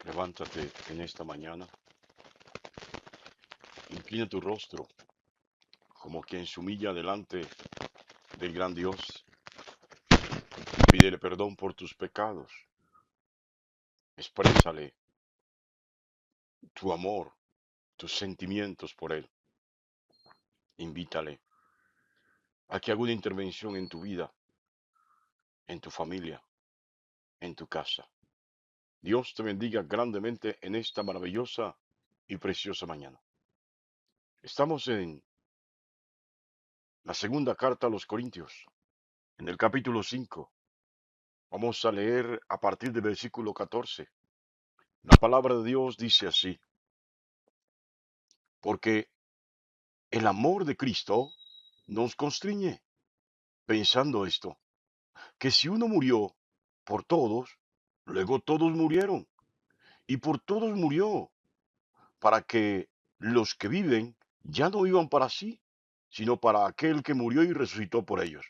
Levántate en esta mañana, inclina tu rostro como quien se humilla delante del gran Dios. Pídele perdón por tus pecados. Exprésale tu amor, tus sentimientos por Él. Invítale a que haga una intervención en tu vida, en tu familia, en tu casa. Dios te bendiga grandemente en esta maravillosa y preciosa mañana. Estamos en la segunda carta a los Corintios, en el capítulo 5. Vamos a leer a partir del versículo 14. La palabra de Dios dice así: porque el amor de Cristo nos constriñe, pensando esto, que si uno murió por todos, luego todos murieron, y por todos murió, para que los que viven ya no vivan para sí, sino para aquel que murió y resucitó por ellos.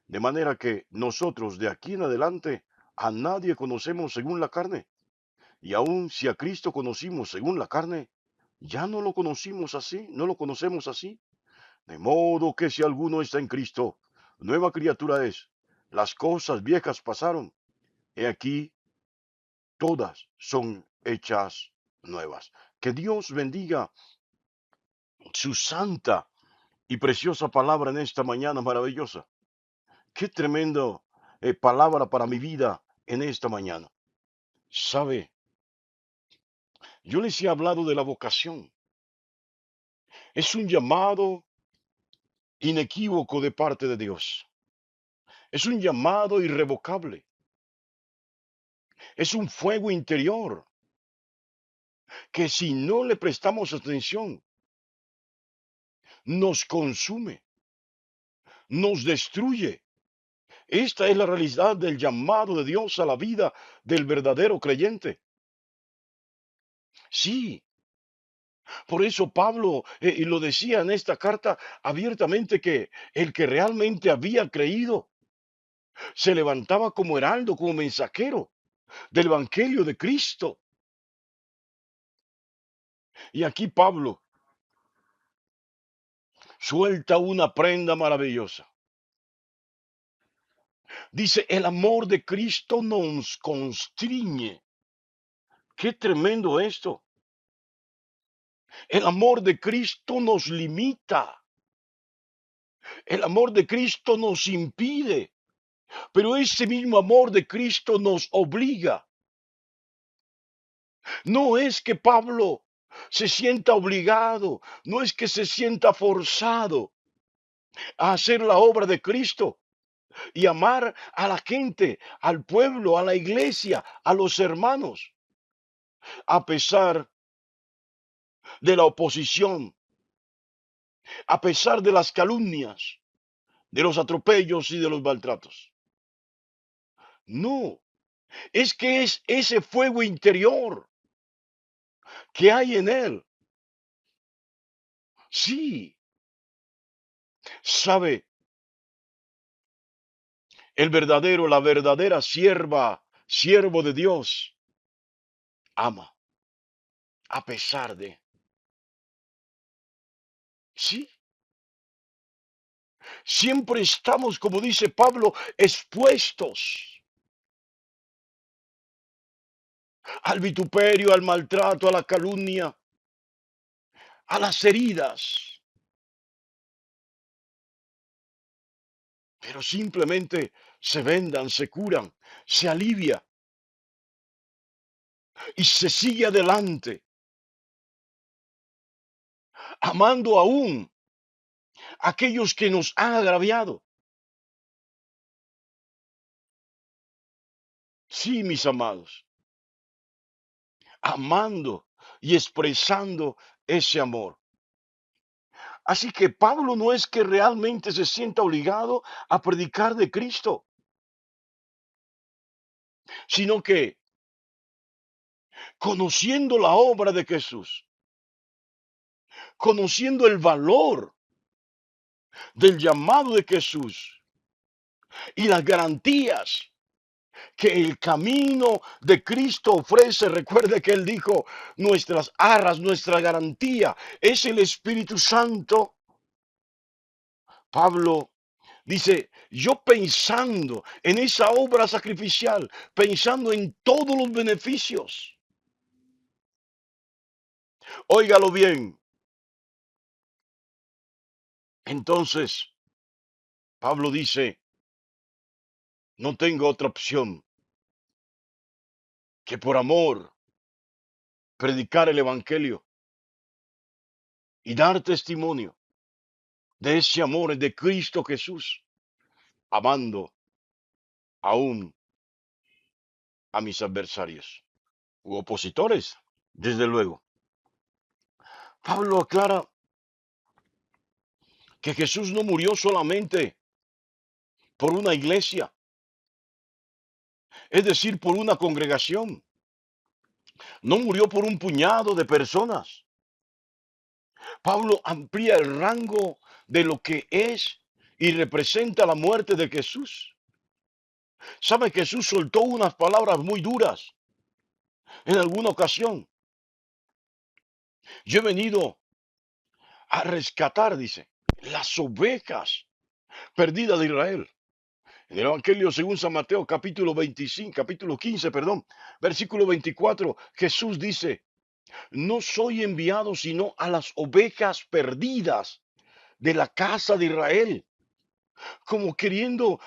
De manera que nosotros de aquí en adelante a nadie conocemos según la carne, y aun si a Cristo conocimos según la carne, ya no lo conocimos así, no lo conocemos así. De modo que si alguno está en Cristo, nueva criatura es. Las cosas viejas pasaron, he aquí, todas son hechas nuevas. Que Dios bendiga su santa y preciosa palabra en esta mañana maravillosa. Qué tremendo palabra para mi vida en esta mañana. Sabe, yo les he hablado de la vocación. Es un llamado inequívoco de parte de Dios. Es un llamado irrevocable. Es un fuego interior que si no le prestamos atención, nos consume, nos destruye. Esta es la realidad del llamado de Dios a la vida del verdadero creyente. Sí, por eso Pablo y lo decía en esta carta abiertamente, que el que realmente había creído se levantaba como heraldo, como mensajero del Evangelio de Cristo. Y aquí Pablo suelta una prenda maravillosa. Dice, el amor de Cristo nos constriñe. Qué tremendo esto. El amor de Cristo nos limita. El amor de Cristo nos impide. Pero ese mismo amor de Cristo nos obliga. No es que Pablo se sienta obligado, no es que se sienta forzado a hacer la obra de Cristo y amar a la gente, al pueblo, a la iglesia, a los hermanos, a pesar de la oposición, a pesar de las calumnias, de los atropellos y de los maltratos. No, es que es ese fuego interior que hay en él. Sí, sabe, el verdadero, la verdadera siervo de Dios, ama, a pesar de. Sí, siempre estamos, como dice Pablo, expuestos al vituperio, al maltrato, a la calumnia, a las heridas. Pero simplemente se vendan, se curan, se alivia y se sigue adelante, amando aún a aquellos que nos han agraviado. Sí, mis amados, amando y expresando ese amor. Así que Pablo no es que realmente se sienta obligado a predicar de Cristo, sino que conociendo la obra de Jesús, conociendo el valor del llamado de Jesús y las garantías que el camino de Cristo ofrece. Recuerde que Él dijo, nuestras arras, nuestra garantía es el Espíritu Santo. Pablo dice, yo pensando en esa obra sacrificial, pensando en todos los beneficios, óigalo bien. Entonces, Pablo dice, no tengo otra opción que por amor predicar el Evangelio y dar testimonio de ese amor de Cristo Jesús, amando aún a mis adversarios u opositores, desde luego. Pablo aclara que Jesús no murió solamente por una iglesia, es decir, por una congregación, no murió por un puñado de personas. Pablo amplía el rango de lo que es y representa la muerte de Jesús. ¿Sabe? Jesús soltó unas palabras muy duras en alguna ocasión. Yo he venido a rescatar, dice, las ovejas perdidas de Israel. En el Evangelio según San Mateo, capítulo 15, perdón, versículo 24, Jesús dice, no soy enviado sino a las ovejas perdidas de la casa de Israel, como queriendo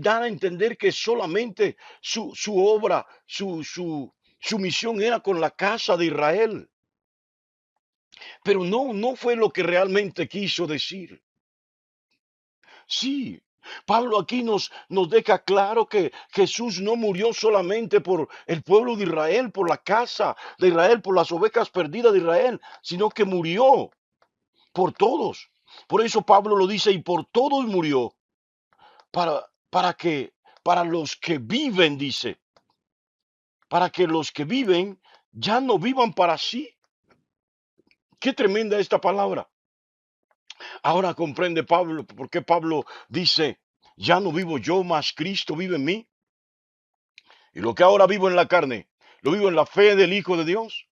dar a entender que solamente su obra, su misión era con la casa de Israel. Pero no fue lo que realmente quiso decir. Sí, Pablo aquí nos deja claro que Jesús no murió solamente por el pueblo de Israel, por la casa de Israel, por las ovejas perdidas de Israel, sino que murió por todos. Por eso Pablo lo dice, y por todos murió, para los que viven, dice, para que los que viven ya no vivan para sí. Qué tremenda esta palabra. Ahora comprende Pablo por qué Pablo dice, ya no vivo yo, mas Cristo vive en mí. Y lo que ahora vivo en la carne, lo vivo en la fe del Hijo de Dios.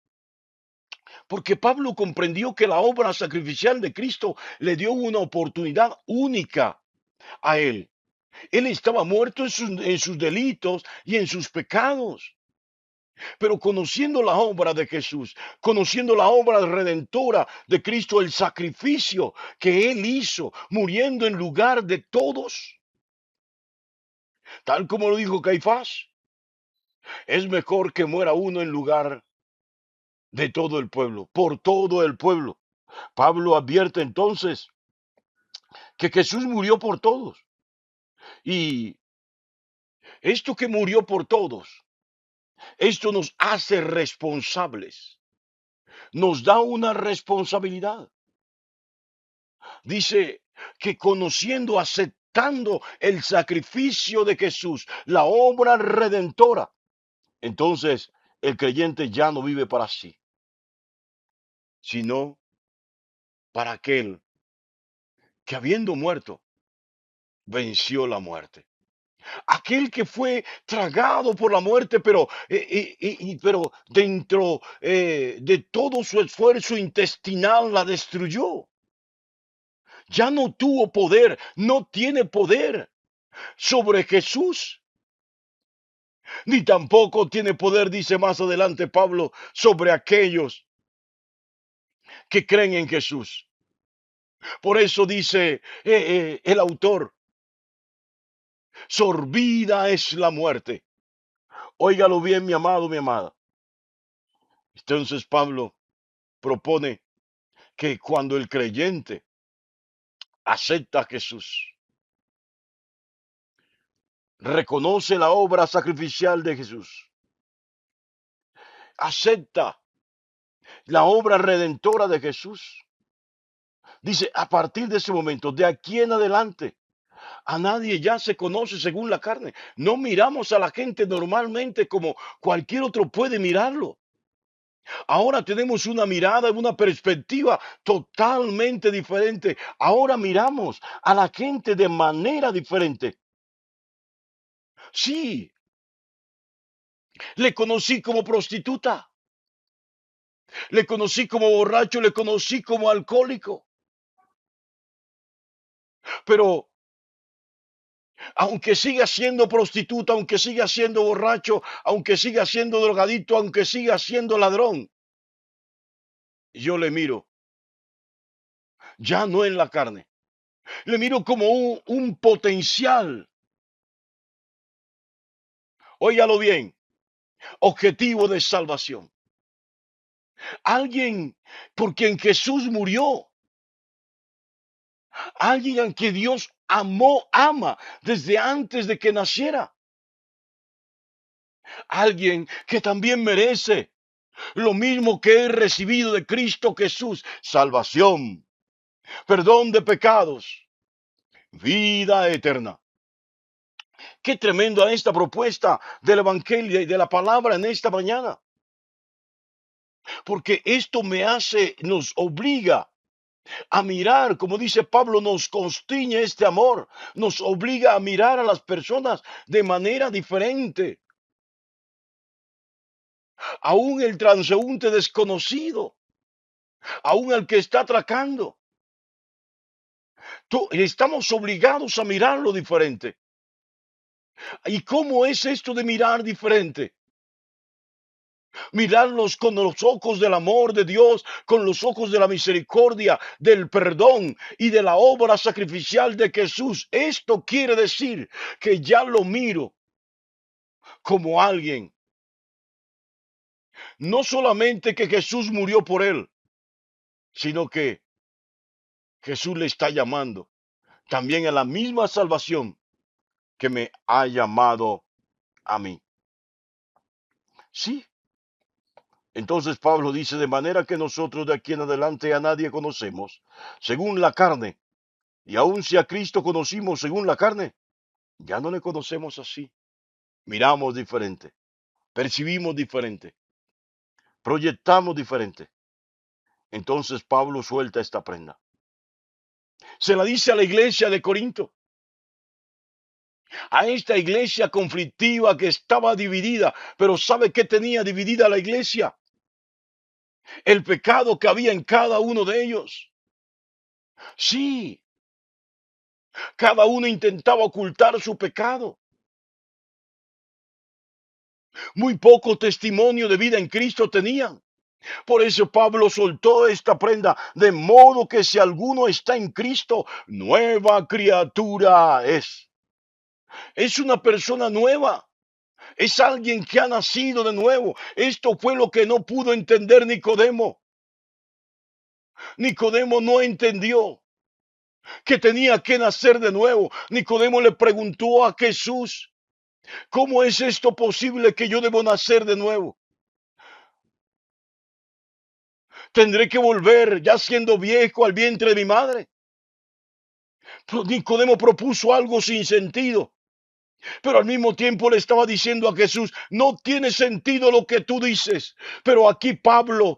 Porque Pablo comprendió que la obra sacrificial de Cristo le dio una oportunidad única a él. Él estaba muerto en sus delitos y en sus pecados. Pero conociendo la obra de Jesús, conociendo la obra redentora de Cristo, el sacrificio que Él hizo, muriendo en lugar de todos, tal como lo dijo Caifás, es mejor que muera uno en lugar de todo el pueblo, por todo el pueblo. Pablo advierte entonces que Jesús murió por todos. Y esto que murió por todos, esto nos hace responsables, nos da una responsabilidad. Dice que conociendo, aceptando el sacrificio de Jesús, la obra redentora, entonces el creyente ya no vive para sí, sino para aquel que habiendo muerto, venció la muerte. Aquel que fue tragado por la muerte, pero dentro de todo su esfuerzo intestinal la destruyó. Ya no tuvo poder, no tiene poder sobre Jesús, ni tampoco tiene poder, dice más adelante Pablo, sobre aquellos que creen en Jesús. Por eso dice el autor, sorbida es la muerte. Óigalo bien, mi amado, mi amada. Entonces Pablo propone que cuando el creyente acepta a Jesús, reconoce la obra sacrificial de Jesús, acepta la obra redentora de Jesús, dice, a partir de ese momento, de aquí en adelante, a nadie ya se conoce según la carne. No miramos a la gente normalmente como cualquier otro puede mirarlo. Ahora tenemos una mirada, una perspectiva totalmente diferente. Ahora miramos a la gente de manera diferente. Sí, le conocí como prostituta, le conocí como borracho, le conocí como alcohólico. Pero aunque siga siendo prostituta, aunque siga siendo borracho, aunque siga siendo drogadito, aunque siga siendo ladrón, yo le miro, ya no en la carne, le miro como un potencial, óigalo bien, objetivo de salvación. Alguien por quien Jesús murió, alguien a quien Dios amó, ama desde antes de que naciera, alguien que también merece lo mismo que he recibido de Cristo Jesús, salvación, perdón de pecados, vida eterna. Qué tremendo esta propuesta del Evangelio y de la palabra en esta mañana, porque esto me hace, nos obliga a mirar, como dice Pablo, nos constriñe este amor, nos obliga a mirar a las personas de manera diferente, aún el transeúnte desconocido, aún el que está atracando. Estamos obligados a mirarlo diferente. ¿Y cómo es esto de mirar diferente? Mirarlos con los ojos del amor de Dios, con los ojos de la misericordia, del perdón y de la obra sacrificial de Jesús. Esto quiere decir que ya lo miro como alguien, no solamente que Jesús murió por él, sino que Jesús le está llamando también a la misma salvación que me ha llamado a mí. Sí. Entonces Pablo dice, de manera que nosotros de aquí en adelante a nadie conocemos según la carne. Y aun si a Cristo conocimos según la carne, ya no le conocemos así. Miramos diferente, percibimos diferente, proyectamos diferente. Entonces Pablo suelta esta prenda. Se la dice a la iglesia de Corinto, a esta iglesia conflictiva que estaba dividida, pero ¿sabe qué tenía dividida la iglesia? El pecado que había en cada uno de ellos. Sí, cada uno intentaba ocultar su pecado. Muy poco testimonio de vida en Cristo tenían. Por eso Pablo soltó esta prenda, de modo que si alguno está en Cristo, nueva criatura es. Es una persona nueva. Es alguien que ha nacido de nuevo. Esto fue lo que no pudo entender Nicodemo. Nicodemo no entendió que tenía que nacer de nuevo. Nicodemo le preguntó a Jesús, ¿cómo es esto posible que yo debo nacer de nuevo? ¿Tendré que volver ya siendo viejo al vientre de mi madre? Nicodemo propuso algo sin sentido. Pero al mismo tiempo le estaba diciendo a Jesús, no tiene sentido lo que tú dices. Pero aquí Pablo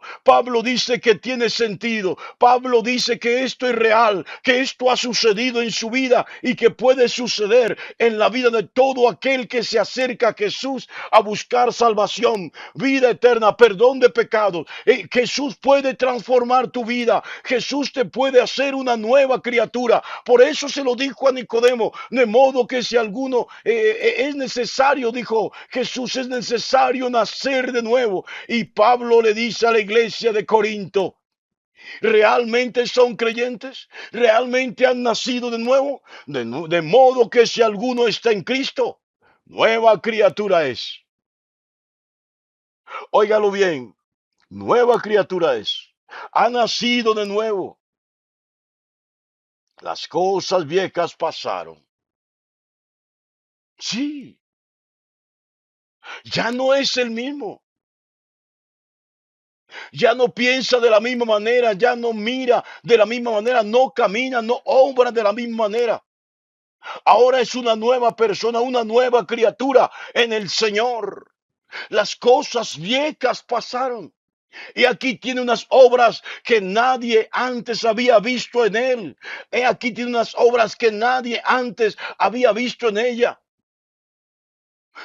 dice que tiene sentido. Pablo dice que esto es real, que esto ha sucedido en su vida y que puede suceder en la vida de todo aquel que se acerca a Jesús a buscar salvación, vida eterna, perdón de pecados. Jesús puede transformar tu vida. Jesús te puede hacer una nueva criatura. Por eso se lo dijo a Nicodemo, de modo que si alguno es necesario, dijo Jesús, es necesario nacer de nuevo. Y Pablo le dice a la iglesia de Corinto, ¿realmente son creyentes? ¿Realmente han nacido de nuevo? De modo que si alguno está en Cristo, nueva criatura es. Óigalo bien, nueva criatura es. Ha nacido de nuevo. Las cosas viejas pasaron. Sí, ya no es el mismo. Ya no piensa de la misma manera, ya no mira de la misma manera, no camina, no obra de la misma manera. Ahora es una nueva persona, una nueva criatura en el Señor. Las cosas viejas pasaron. Y aquí tiene unas obras que nadie antes había visto en él. He aquí tiene unas obras que nadie antes había visto en ella.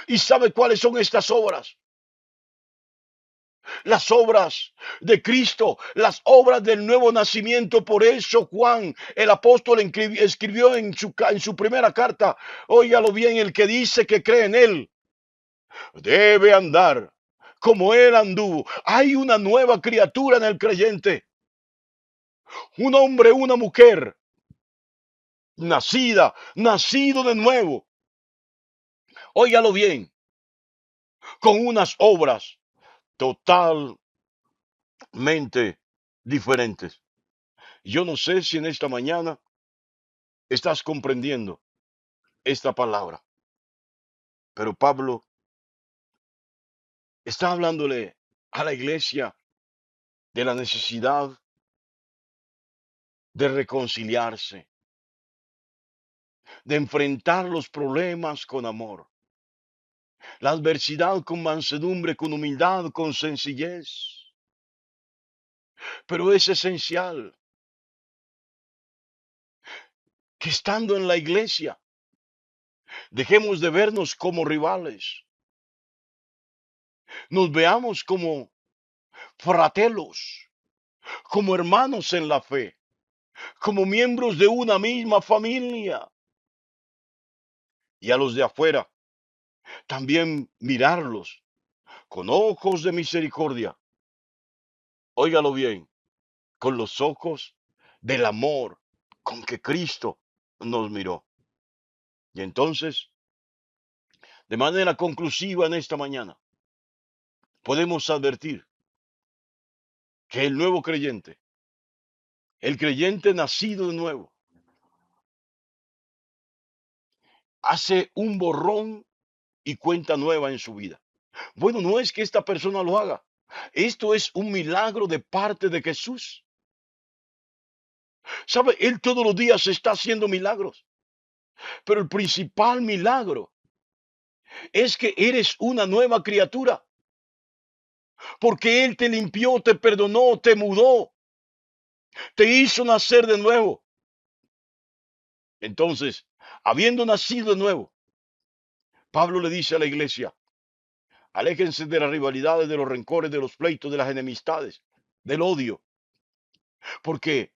¿Y sabe cuáles son estas obras? Las obras de Cristo, las obras del nuevo nacimiento. Por eso Juan, el apóstol, escribió en su primera carta, óigalo bien, el que dice que cree en él, debe andar como él anduvo. Hay una nueva criatura en el creyente, un hombre, una mujer, nacido de nuevo. Óigalo bien, con unas obras totalmente diferentes. Yo no sé si en esta mañana estás comprendiendo esta palabra, pero Pablo está hablándole a la iglesia de la necesidad de reconciliarse, de enfrentar los problemas con amor, la adversidad con mansedumbre, con humildad, con sencillez. Pero es esencial que estando en la iglesia dejemos de vernos como rivales, nos veamos como fratelos, como hermanos en la fe, como miembros de una misma familia. Y a los de afuera también mirarlos con ojos de misericordia. Óigalo bien, con los ojos del amor con que Cristo nos miró. Y entonces, de manera conclusiva en esta mañana, podemos advertir que el nuevo creyente, el creyente nacido de nuevo, hace un borrón y cuenta nueva en su vida. Bueno, no es que esta persona lo haga. Esto es un milagro de parte de Jesús. ¿Sabe? Él todos los días está haciendo milagros. Pero el principal milagro es que eres una nueva criatura. Porque Él te limpió, te perdonó, te mudó, te hizo nacer de nuevo. Entonces, habiendo nacido de nuevo, Pablo le dice a la iglesia, aléjense de las rivalidades, de los rencores, de los pleitos, de las enemistades, del odio. Porque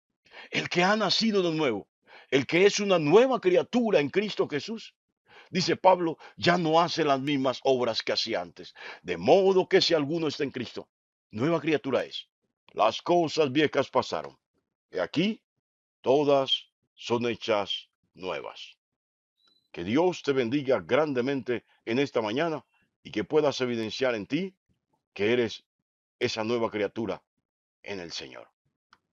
el que ha nacido de nuevo, el que es una nueva criatura en Cristo Jesús, dice Pablo, ya no hace las mismas obras que hacía antes. De modo que si alguno está en Cristo, nueva criatura es. Las cosas viejas pasaron. Y aquí todas son hechas nuevas. Que Dios te bendiga grandemente en esta mañana y que puedas evidenciar en ti que eres esa nueva criatura en el Señor.